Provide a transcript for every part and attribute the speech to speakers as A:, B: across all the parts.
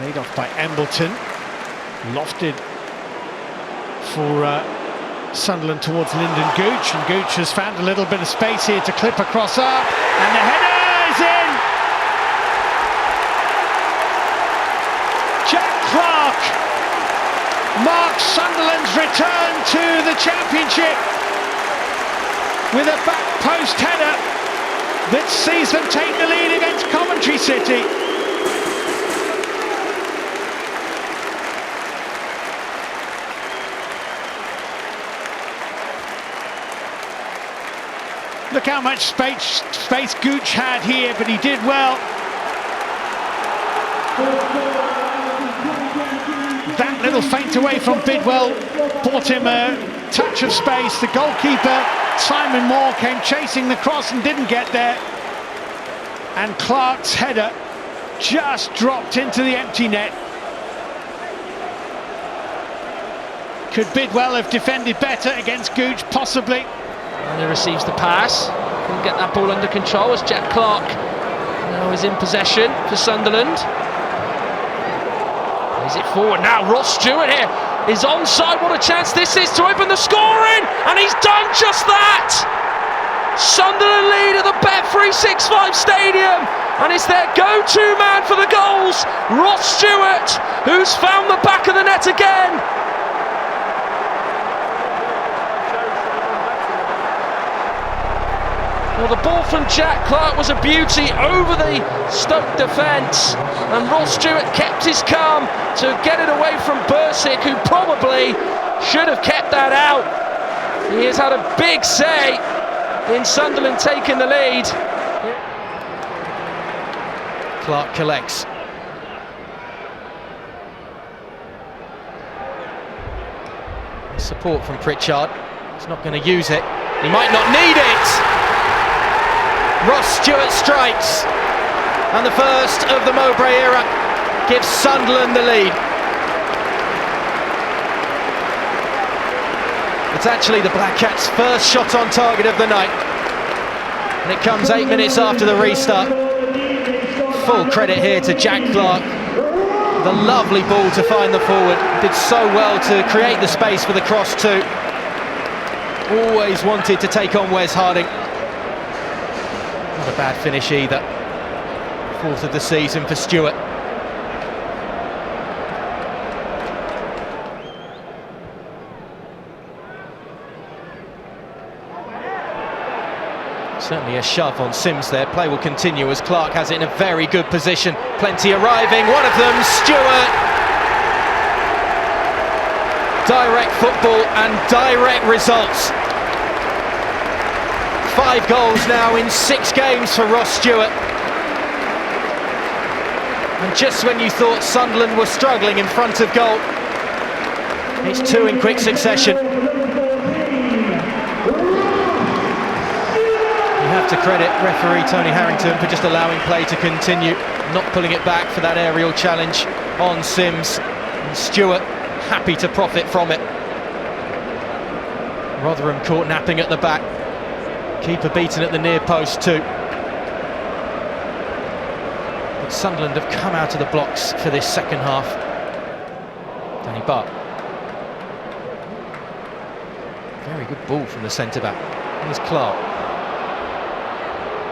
A: Laid off by Embleton. Lofted for Sunderland towards Lyndon Gooch, and Gooch has found a little bit of space here to clip across up, and the header is in! Jack Clarke marks Sunderland's return to the Championship with a back post header that sees them take the lead against Coventry City. Look how much space Gooch had here, but he did well. That little feint away from Bidwell bought him a touch of space. The goalkeeper, Simon Moore, came chasing the cross and didn't get there. And Clarke's header just dropped into the empty net. Could Bidwell have defended better against Gooch? Possibly.
B: And he receives the pass, can get that ball under control as Jack Clarke now is in possession for Sunderland. Plays it forward now, Ross Stewart here is onside. What a chance this is to open the scoring, and he's done just that! Sunderland lead at the Bet365 Stadium, and it's their go-to man for the goals, Ross Stewart, who's found the back of the net again. Well, the ball from Jack Clarke was a beauty over the Stoke defence, and Ross Stewart kept his calm to get it away from Bursick, who probably should have kept that out. He has had a big say in Sunderland taking the lead.
C: Clarke collects. Support from Pritchard. He's not going to use it. He might not need it. Ross Stewart strikes, and the first of the Mowbray era gives Sunderland the lead. It's actually the Black Cats' first shot on target of the night, and it comes 8 minutes after the restart. Full credit here to Jack Clarke. The lovely ball to find the forward. Did so well to create the space for the cross too. Always wanted to take on Wes Harding. Not a bad finish either. Fourth of the season for Stewart. Certainly a shove on Sims there. Play will continue as Clarke has it in a very good position. Plenty arriving. One of them, Stewart. Direct football and direct results. 5 goals now in 6 games for Ross Stewart. And just when you thought Sunderland were struggling in front of goal, it's 2 in quick succession. You have to credit referee Tony Harrington for just allowing play to continue, not pulling it back for that aerial challenge on Sims. And Stewart happy to profit from it. Rotherham caught napping at the back. Keeper beaten at the near post too. But Sunderland have come out of the blocks for this second half. Danny Butt. Very good ball from the centre-back. Here's Clarke.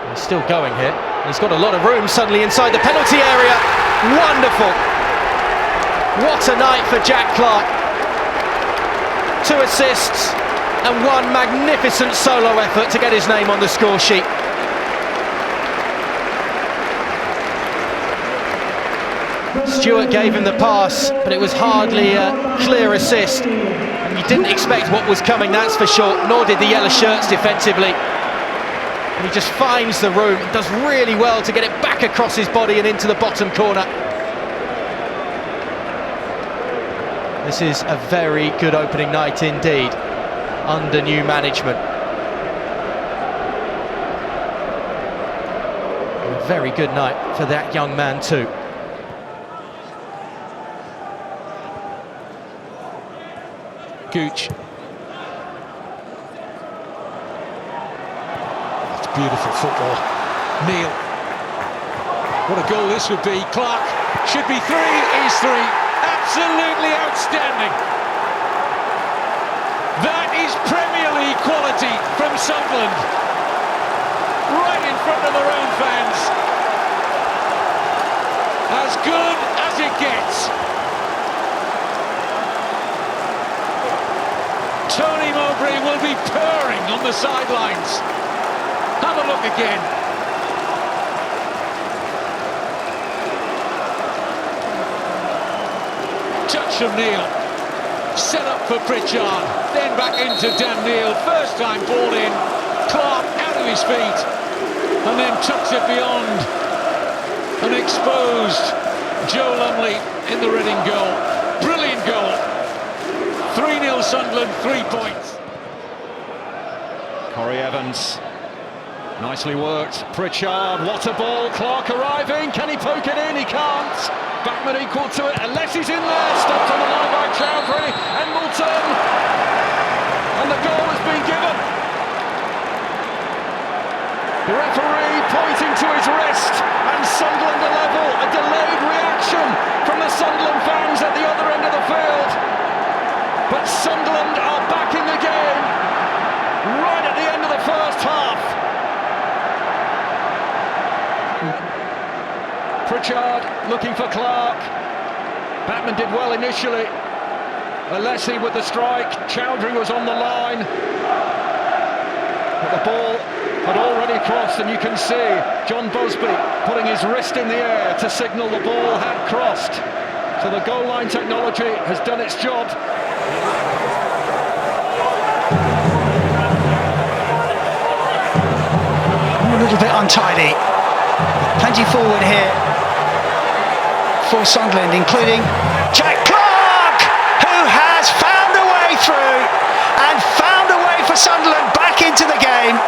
C: He's still going here. He's got a lot of room suddenly inside the penalty area. Wonderful. What a night for Jack Clarke. 2 assists and 1 magnificent solo effort to get his name on the score sheet. Stewart gave him the pass, but it was hardly a clear assist. And you didn't expect what was coming, that's for sure, nor did the yellow shirts defensively. And he just finds the room and does really well to get it back across his body and into the bottom corner. This is a very good opening night indeed, under new management. A very good night for that young man too. Gooch.
D: It's beautiful football. Neil. What a goal this would be. Clarke should be three, is three. Absolutely outstanding. That is Premier League quality from Sunderland. Right in front of their own fans. As good as it gets. Tony Mowbray will be purring on the sidelines. Have a look again. Touch from Neil. Set up for Pritchard. Then back into Dan Neil. First time ball in. Clarke out of his feet. And then tucks it beyond. An exposed Joe Lumley in the Reading goal. Brilliant goal. 3-0 Sunderland, 3 points.
C: Corey Evans. Nicely worked. Pritchard, what a ball. Clarke arriving. Can he poke it in? He can't. Backman equal to it, unless he's in there. Stopped on the line by Chowdhury. Embleton. And the goal has been given. The referee pointing to his wrist. And Sunderland are level. A delayed reaction from the Sunderland fans at the other end of the field. But Sunderland are back in the game. Right at the end of the first half. Pritchard looking for Clarke. Batman did well initially. Alessi with the strike. Chowdhury was on the line. But the ball had already crossed, and you can see John Busby putting his wrist in the air to signal the ball had crossed. So the goal line technology has done its job.
E: A little bit untidy. Plenty forward here for Sunderland, including Jack Clarke, who has found a way through and found a way for Sunderland back into the game.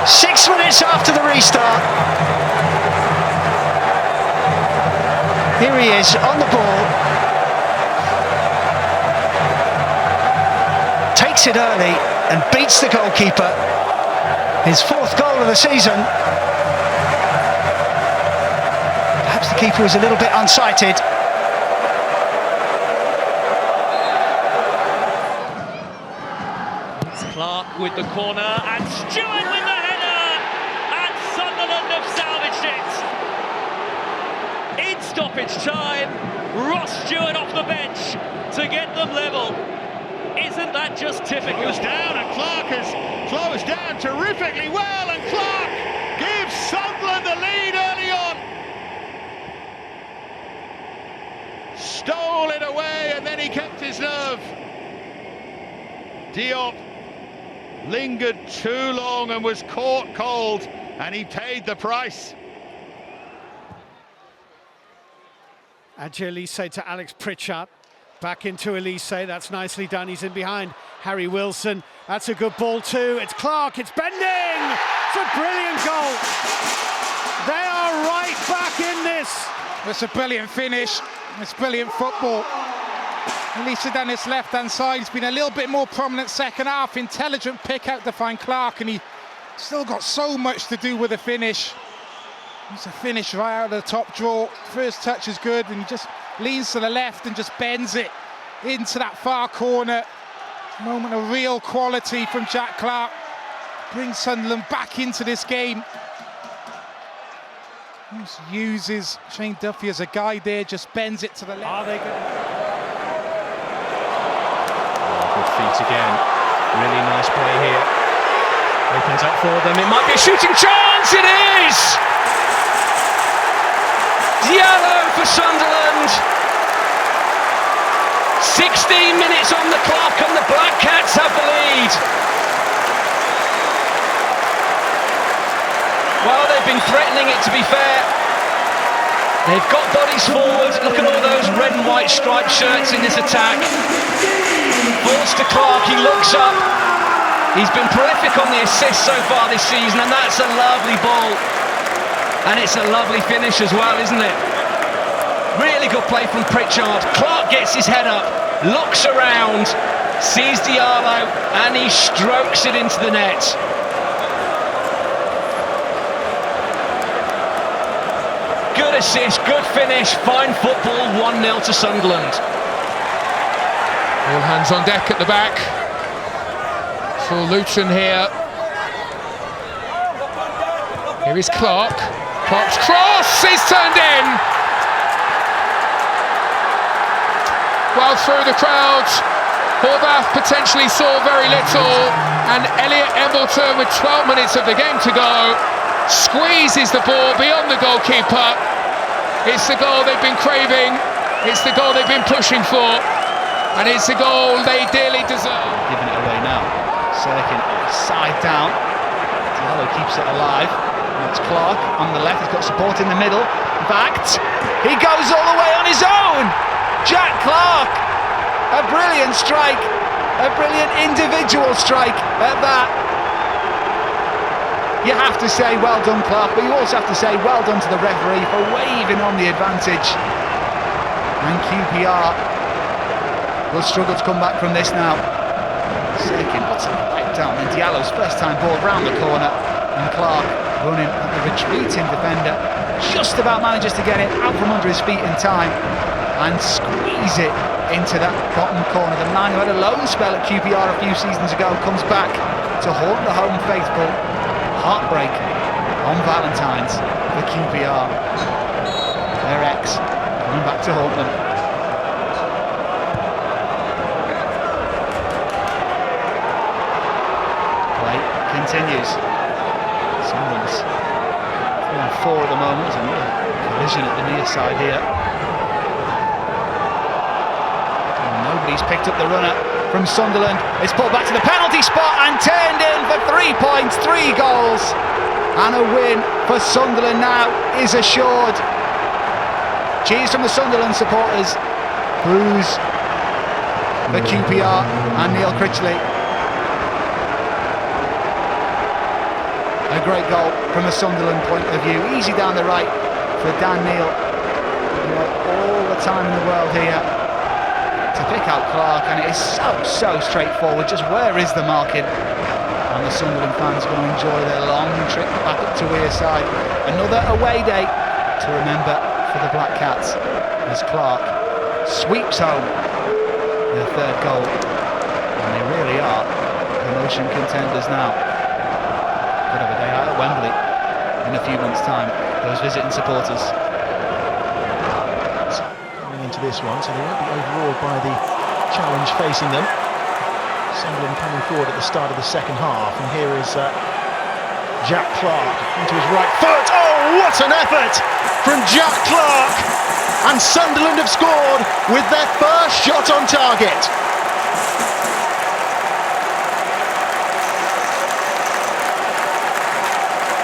E: 6 minutes after the restart. Here he is on the ball. Takes it early and beats the goalkeeper. His 4th goal of the season. Perhaps the keeper was a little bit unsighted.
F: It's Clarke with the corner and Stewart with the header, and Sunderland have salvaged it. In stoppage time, Ross Stewart off the bench to get them level. Isn't that just typical?
A: Closed down, and Clarke has closed down terrifically well, and Clarke gives Sunderland the lead early on. Stole it away, and then he kept his nerve. Diop lingered too long and was caught cold, and he paid the price. Adjie Elise to Alex Pritchard. Back into Elise, that's nicely done. He's in behind Harry Wilson. That's a good ball too. It's Clarke, it's bending! It's a brilliant goal. They are right back in this.
G: It's a brilliant finish. It's brilliant football. Elise down his left-hand side. He's been a little bit more prominent second half. Intelligent pick out to find Clarke, and he still got so much to do with the finish. It's a finish right out of the top draw. First touch is good, and he just leans to the left and just bends it into that far corner. Moment of real quality from Jack Clarke. Brings Sunderland back into this game. Just uses Shane Duffy as a guide there, just bends it to the left.
F: Are they good?
B: Good feet again. Really nice play here. Opens up for them. It might be a shooting chance. It is! Yellow for Sunderland. 16 minutes on the clock and the Black Cats have the lead. Well, they've been threatening it, to be fair. They've got bodies forward. Look at all those red and white striped shirts in this attack. Balls to Clarke, he looks up. He's been prolific on the assists so far this season, and that's a lovely ball. And it's a lovely finish as well, isn't it? Really good play from Pritchard. Clarke gets his head up, looks around, sees Diallo, and he strokes it into the net.
C: assist, good finish, fine football, 1-0 to Sunderland.
B: All hands on deck at the back. For Luton here. Here is Clarke. Clarke's cross is turned in. Well through the crowd. Horvath potentially saw very little, and Elliot Embleton with 12 minutes of the game to go squeezes the ball beyond the goalkeeper. It's the goal they've been craving, it's the goal they've been pushing for, and it's the goal they dearly deserve.
E: Giving it away now. Cirkin side down. Diallo keeps it alive. That's Clarke on the left, he's got support in the middle. Backed. He goes all the way on his own. Jack Clarke. A brilliant strike, a brilliant individual strike at that. You have to say well done, Clarke, but you also have to say well done to the referee for waving on the advantage. And QPR will struggle to come back from this now. Second, what's a right down, and Diallo's first time ball round the corner, and Clarke running at the retreating defender, just about manages to get it out from under his feet in time and squeeze it into that bottom corner. The man who had a loan spell at QPR a few seasons ago comes back to haunt the home faithful. Heartbreak on Valentine's for QPR. Their ex coming back to haunt them. Play continues. Someone's 3-4 at the moment. There's another collision at the near side here. He's picked up the runner from Sunderland. It's pulled back to the penalty spot and turned in for 3 points, 3 goals, and a win for Sunderland now is assured. Cheers from the Sunderland supporters, boos for QPR and Neil Critchley. A great goal from a Sunderland point of view, easy down the right for Dan Neil. You know, all the time in the world here to pick out Clarke, and it is so straightforward. Just where is the marking? And the Sunderland fans are going to enjoy their long trip back up to Wearside. Another away day to remember for the Black Cats as Clarke sweeps home their 3rd goal, and they really are promotion contenders now. Could have a day out at Wembley in a few months' time, those visiting supporters.
H: Into this one, so they won't be overawed by the challenge facing them. Sunderland coming forward at the start of the second half, and here is Jack Clarke into his right foot. Oh, what an effort from Jack Clarke! And Sunderland have scored with their first shot on target.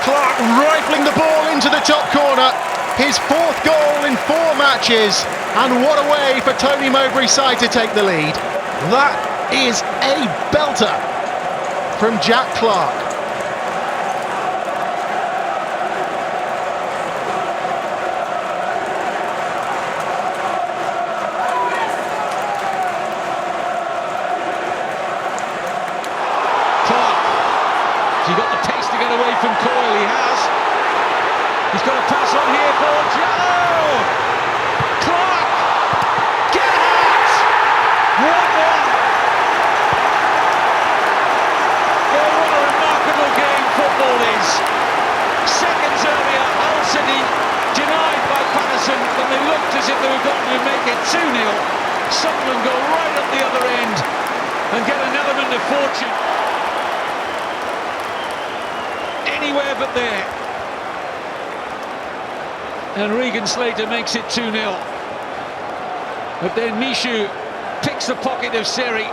H: Clarke rifling the ball into the top corner. His 4th goal in 4 matches, and what a way for Tony Mowbray's side to take the lead. That is a belter from Jack Clarke.
D: Clarke, has he got the pace to get away from Coyle? He has. He's got a pass on here for Jallo. Clarke, get out! 1-1. Oh, what a remarkable game football is. Seconds earlier, Hull City denied by Patterson when they looked as if they were going to make it 2-0. Sunderland go right up the other end and get an element of fortune. Anywhere but there. And Regan Slater makes it 2-0. But then Mishu picks the pocket of Seri.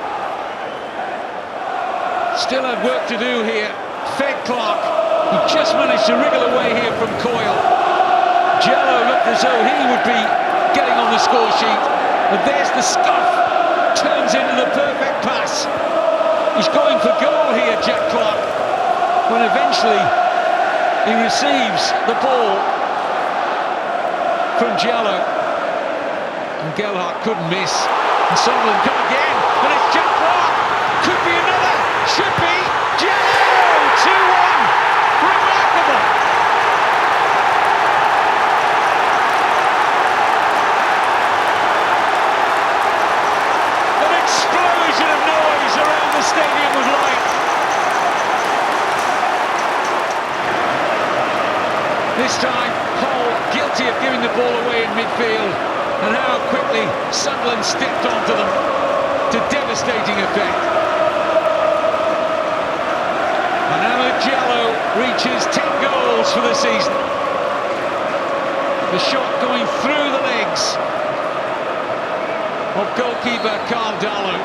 D: Still have work to do here. Fed Clarke, who just managed to wriggle away here from Coyle. Jallo looked as though he would be getting on the score sheet. But there's the scuff. Turns into the perfect pass. He's going for goal here, Jack Clarke. When eventually he receives the ball from Jallo, and Gelhardt couldn't miss, and Sunderland come again, and it's Jack Clarke, could be another, should be, Jallo, 2-1, remarkable. This time, Hull guilty of giving the ball away in midfield, and how quickly Sunderland stepped onto them to devastating effect. And Amad Diallo reaches 10 goals for the season. The shot going through the legs of goalkeeper Carl Darlow.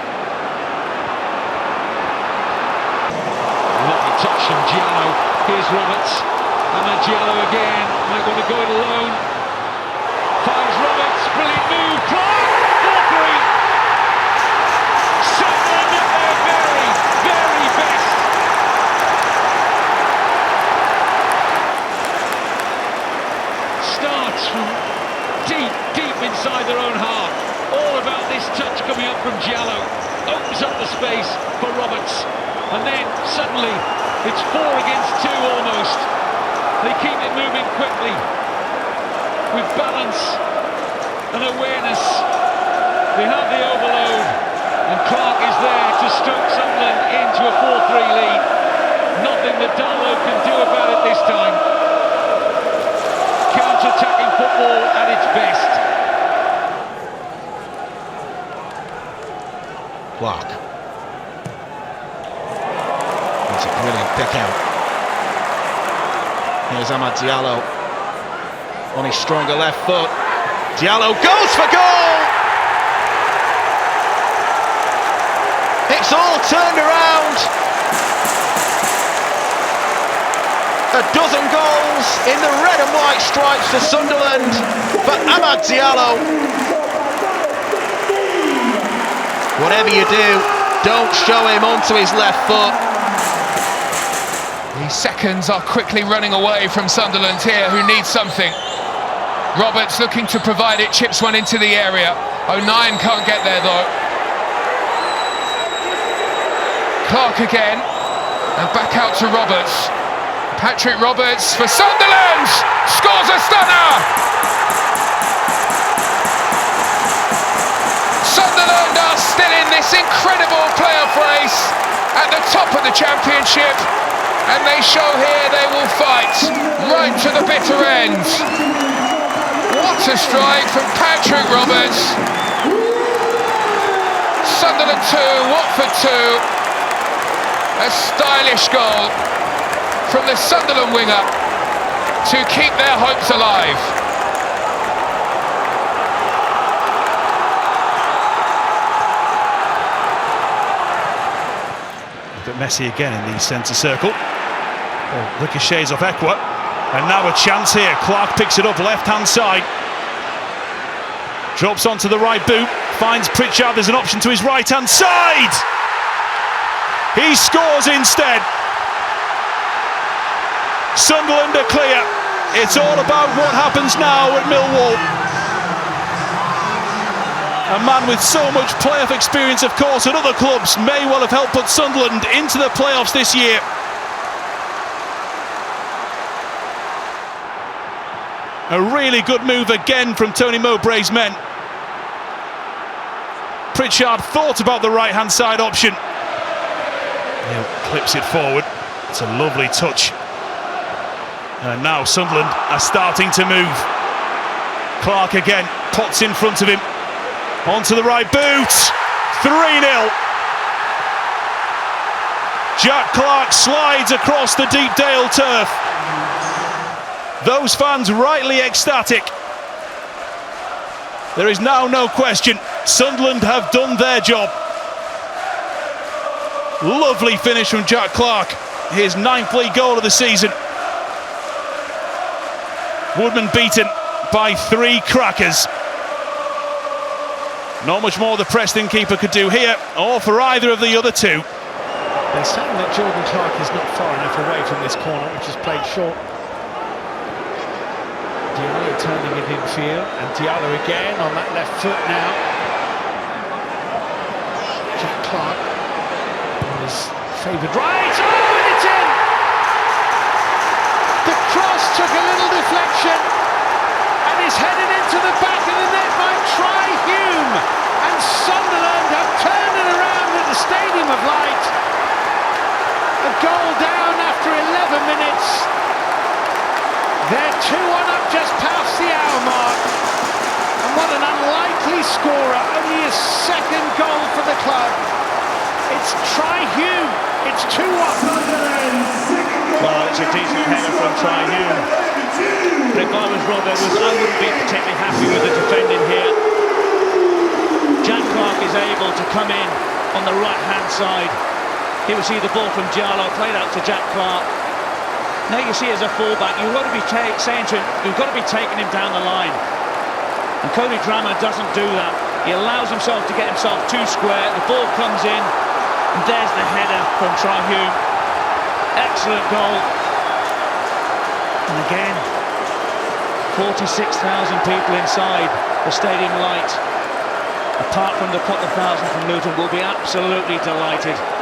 D: Lovely touch from Diallo. Here's Roberts. Amad Diallo again. Might want to go it alone. Finds Roberts. Brilliant move. Clarke. 4-3. Sunderland at their very, very best. Starts from deep, deep inside their own half. All about this touch coming up from Diallo. Opens up the space for Roberts. And then suddenly it's 4 against 2 almost. They keep it moving quickly with balance and awareness. They have the overload, and Clarke is there to stoke Sunderland into a 4-3 lead. Nothing that Darlow can do about it this time. Counter-attacking football at its best.
C: Clarke. That's a brilliant pick out. Here's Amad Diallo on his stronger left foot. Diallo goes for goal! It's all turned around. A dozen goals in the red and white stripes for Sunderland, but Amad Diallo, whatever you do, don't show him onto his left foot.
I: The seconds are quickly running away from Sunderland here, who need something. Roberts looking to provide it, chips one into the area. O'Nien can't get there though. Clarke again, and back out to Roberts. Patrick Roberts for Sunderland! Scores a stunner! Sunderland are still in this incredible playoff race at the top of the championship, and they show here they will fight right to the bitter end. What a strike from Patrick Roberts. Sunderland 2, Watford 2. A stylish goal from the Sunderland winger to keep their hopes alive.
J: But Messi again in the centre circle. Ball ricochets off Ekwa, and now a chance here. Clarke picks it up left-hand side. Drops onto the right boot, finds Pritchard. There's an option to his right-hand side. He scores instead. Sunderland are clear. It's all about what happens now at Millwall. A man with so much playoff experience, of course, at other clubs may well have helped put Sunderland into the playoffs this year. A really good move again from Tony Mowbray's men. Pritchard thought about the right-hand side option. He clips it forward. It's a lovely touch. And now Sunderland are starting to move. Clarke again, pots in front of him. Onto the right boot. 3-0. Jack Clarke slides across the deep Dale turf. Those fans rightly ecstatic. There is now no question. Sunderland have done their job. Lovely finish from Jack Clarke. His 9th league goal of the season. Woodman beaten by 3 crackers. Not much more the Preston keeper could do here, or for either of the other two.
A: They're saying that Jordan Clarke is not far enough away from this corner, which is played short. Diallo turning it infield, and Diallo again on that left foot now. Jack Clarke on his favoured right. Oh, and it's in! The cross took a little deflection and is headed into the back of the net by Try Hume. And Sunderland have turned it around at the Stadium of Light. A goal down after 11 minutes. They're 2 scorer, only his second goal for the club. It's Tri-Hume, it's 2-1.
F: Well, it's a decent header from Tri-Hume. But if I was Rob Edwards, I wouldn't be particularly happy with the defending here. Jack Clarke is able to come in on the right-hand side. Here we see the ball from Diallo, played out to Jack Clarke. Now you see as a fullback, you've got to be saying to him, you've got to be taking him down the line. And Cody Drammer doesn't do that. He allows himself to get himself too square, the ball comes in, and there's the header from Tri-Hume. Excellent goal. And again, 46,000 people inside the stadium light, apart from the couple of thousand from Luton, will be absolutely delighted.